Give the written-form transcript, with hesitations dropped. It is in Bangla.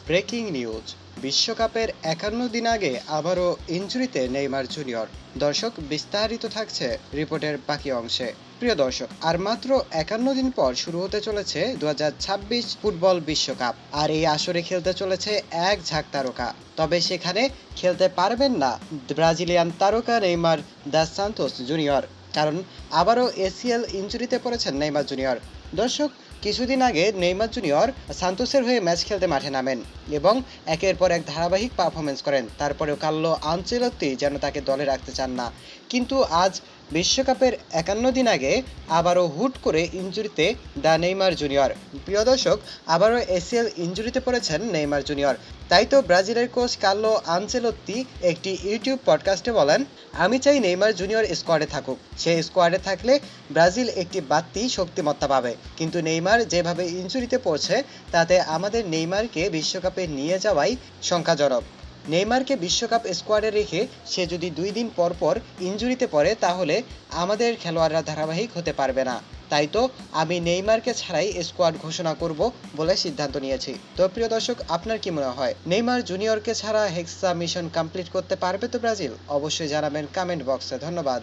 ব্রেকিং নিউজ, বিশ্বকাপের ৫১ দিন আগে আবারও ইনজুরিতে নেইমার জুনিয়র। দর্শক, বিস্তারিত থাকছে রিপোর্টের বাকি অংশে। প্রিয় দর্শক, আর মাত্র ৫১ দিন পর শুরু হতে চলেছে ২০২৬ ফুটবল বিশ্বকাপ। আর এই আসরে খেলতে চলেছে এক ঝাঁক তারকা। তবে সেখানে খেলতে পারবেন না ব্রাজিলিয়ান তারকা নেইমার দা সান্তোস জুনিয়র, কারণ আবারও এসিএল ইনজুরিতে পড়েছেন নেইমার জুনিয়র। দর্শক, কিছুদিন আগে নেইমার জুনিয়র সান্তোসের হয়ে ম্যাচ খেলতে মাঠে নামেন এবং একের পর এক ধারাবাহিক পারফরমেন্স করেন। তারপরেও কার্লো আনচেলত্তি যেন তাকে দলে রাখতে চান না। কিন্তু আজ বিশ্বকাপের ৫১ দিন আগে আবারও হুট করে ইনজুরিতে দ্য নেইমার জুনিয়র। প্রিয় দর্শক, আবারও এসিএল ইনজুরিতে পড়েছেন নেইমার জুনিয়র। তাই তো ব্রাজিলের কোচ কার্লো আনচেলত্তি একটি ইউটিউব পডকাস্টে বলেন, আমি চাই নেইমার জুনিয়র স্কোয়াডে থাকুক। সে স্কোয়াডে থাকলে ব্রাজিল একটি বাড়তি শক্তিমত্তা পাবে। কিন্তু নেইমার যেভাবে ইনজুরিতে পড়ছে, তাতে আমাদের নেইমারকে বিশ্বকাপে নিয়ে যাওয়াই শঙ্কাজনক। নেইমারকে বিশ্বকাপ স্কোয়াডে রেখে সে যদি ২ দিন পর পর ইনজুরিতে পড়ে, তাহলে আমাদের খেলোয়াড়রা ধারাবাহিক হতে পারবে না। তাই তো আমি নেইমারকে ছাড়াই স্কোয়াড ঘোষণা করব বলে সিদ্ধান্ত নিয়েছি। তো প্রিয় দর্শক, আপনার কি মনে হয়, নেইমার জুনিয়রকে ছাড়া হেক্সা মিশন কমপ্লিট করতে পারবে তো ব্রাজিল? অবশ্যই জানাবেন কমেন্ট বক্সে। ধন্যবাদ।